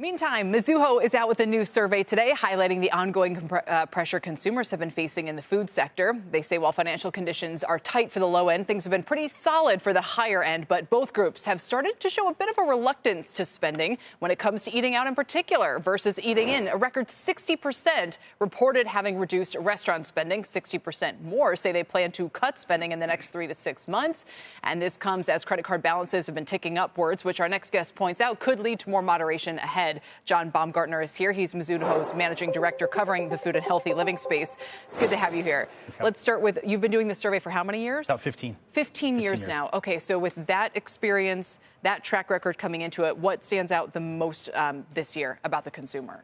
Meantime, Mizuho is out with a new survey today highlighting the ongoing pressure consumers have been facing in the food sector. They say while financial conditions are tight for the low end, things have been pretty solid for the higher end. But both groups have started to show a bit of a reluctance to spending when it comes to eating out in particular versus eating in. A record 60% reported having reduced restaurant spending. 60% more say they plan to cut spending in the next 3 to 6 months. And this comes as credit card balances have been ticking upwards, which our next guest points out could lead to more moderation ahead. John Baumgartner is here. He's Mizuho's managing director covering the food and healthy living space. It's good to have you here. Let's start with, you've been doing this survey for how many years? About 15. 15 years now. Okay, so with that experience, that track record coming into it, what stands out the most this year about the consumer?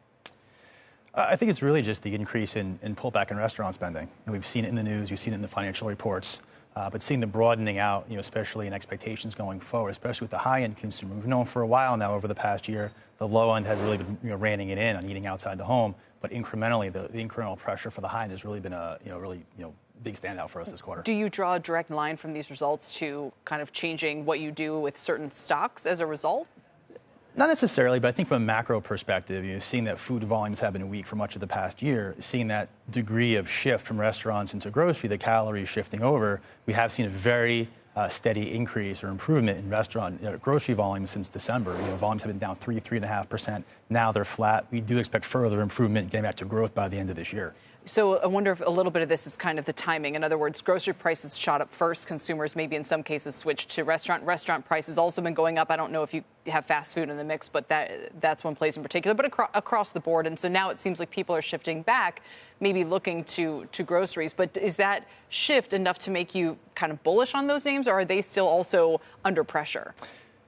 I think it's really just the increase in pullback in restaurant spending. And we've seen it in the news, we've seen it in the financial reports. But seeing the broadening out, especially in expectations going forward, especially with the high-end consumer. We've known for a while now over the past year, the low end has really been reining it in on eating outside the home. But incrementally, the incremental pressure for the high end has really been a big standout for us this quarter. Do you draw a direct line from these results to kind of changing what you do with certain stocks as a result? Not necessarily, but I think from a macro perspective, seeing that food volumes have been weak for much of the past year, seeing that degree of shift from restaurants into grocery, the calories shifting over, we have seen a very steady increase or improvement in restaurant grocery volumes since December. Volumes have been down 3.5%. Now they're flat. We do expect further improvement, getting back to growth by the end of this year. So I wonder if a little bit of this is kind of the timing. In other words, grocery prices shot up first. Consumers maybe in some cases switched to restaurant. Restaurant prices also been going up. I don't know if you have fast food in the mix, but that's one place in particular, but across the board. And so now it seems like people are shifting back, maybe looking to groceries. But is that shift enough to make you kind of bullish on those names, or are they still also under pressure?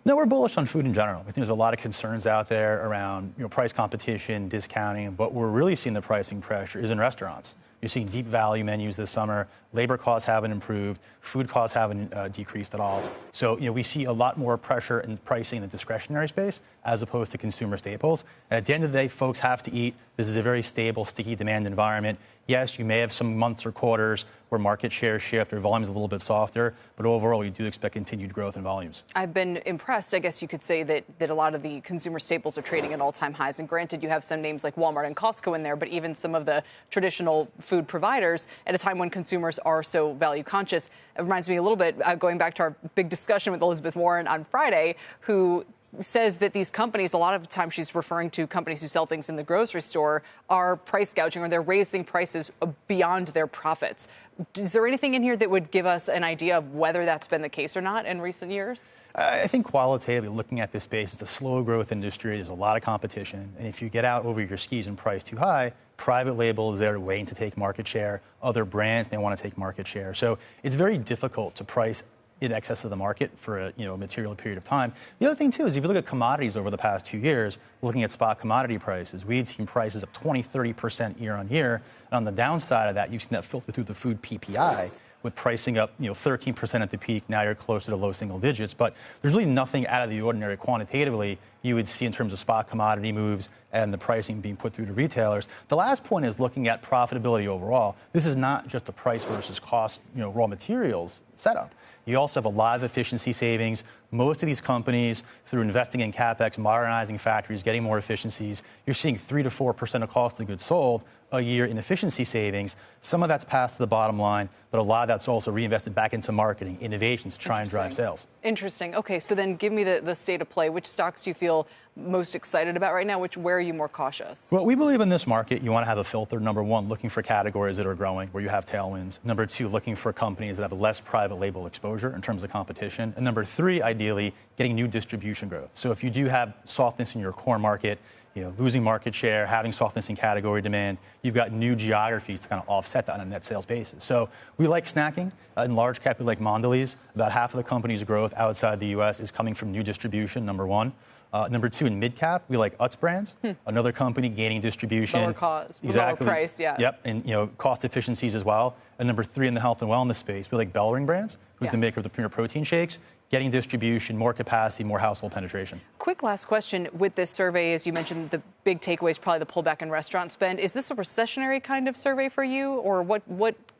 No, we're bullish on food in general. I think there's a lot of concerns out there around price competition, discounting, but we're really seeing the pricing pressure is in restaurants. You're seeing deep value menus this summer. Labor costs haven't improved. Food costs haven't decreased at all. So, we see a lot more pressure in pricing in the discretionary space as opposed to consumer staples. And at the end of the day, folks have to eat. This is a very stable, sticky demand environment. Yes, you may have some months or quarters where market shares shift or volume is a little bit softer, but overall, we do expect continued growth in volumes. I've been impressed, I guess you could say, that a lot of the consumer staples are trading at all-time highs. And granted, you have some names like Walmart and Costco in there, but even some of the traditional food providers at a time when consumers are so value conscious. It reminds me a little bit, going back to our big discussion with Elizabeth Warren on Friday, who says that these companies, a lot of the time she's referring to companies who sell things in the grocery store, are price gouging or they're raising prices beyond their profits. Is there anything in here that would give us an idea of whether that's been the case or not in recent years? I think qualitatively looking at this space, it's a slow growth industry. There's a lot of competition. And if you get out over your skis and price too high, private label is there waiting to take market share. Other brands may want to take market share. So it's very difficult to price in excess of the market for a material period of time. The other thing, too, is if you look at commodities over the past 2 years, looking at spot commodity prices, we'd seen prices up 20-30% year on year. And on the downside of that, you've seen that filter through the food PPI with pricing up 13% at the peak. Now you're closer to low single digits. But there's really nothing out of the ordinary quantitatively you would see in terms of spot commodity moves and the pricing being put through to retailers. The last point is looking at profitability overall. This is not just a price versus cost, raw materials setup. You also have a lot of efficiency savings. Most of these companies, through investing in CapEx, modernizing factories, getting more efficiencies, you're seeing 3 to 4% of cost of goods sold a year in efficiency savings. Some of that's passed to the bottom line, but a lot of that's also reinvested back into marketing, innovations to try and drive sales. Interesting. Okay, so then give me the state of play. Which stocks do you feel most excited about right now? Where are you more cautious? Well, we believe in this market, you want to have a filter. Number one, looking for categories that are growing, where you have tailwinds. Number two, looking for companies that have less private label exposure in terms of competition. And number three, ideally, getting new distribution growth. So if you do have softness in your core market, losing market share, having softness in category demand, you've got new geographies to kind of offset that on a net sales basis. So we like snacking. In large cap, we like Mondelez. About half of the company's growth outside the U.S. is coming from new distribution, number one. Number two, in mid-cap, we like Utz Brands, another company gaining distribution. Lower cost, exactly. Lower price, yeah. Yep, and cost efficiencies as well. And number three, in the health and wellness space, we like Bellring Brands, who's the maker of the Premier Protein shakes, getting distribution, more capacity, more household penetration. Quick last question with this survey, as you mentioned, the big takeaway is probably the pullback in restaurant spend. Is this a recessionary kind of survey for you, or what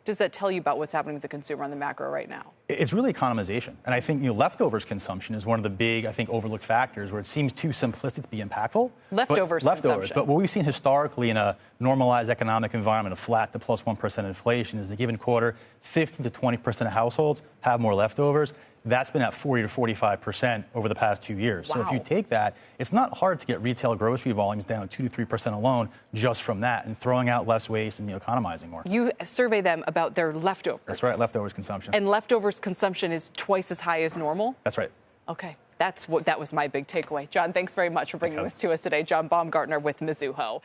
does that tell you about what's happening with the consumer on the macro right now? It's really economization. And I think leftovers consumption is one of the big, I think, overlooked factors where it seems too simplistic to be impactful. Leftovers consumption. But what we've seen historically in a normalized economic environment of flat to plus 1% inflation is in a given quarter, 15 to 20% of households have more leftovers. That's been at 40 to 45% over the past 2 years. Wow. So if you take that, it's not hard to get retail grocery volumes down 2 to 3% alone just from that and throwing out less waste and economizing more. You survey them about their leftovers. That's right, leftovers consumption. And leftovers consumption is twice as high as normal? That's right. Okay. That was my big takeaway. John, thanks very much for bringing this to us today. John Baumgartner with Mizuho.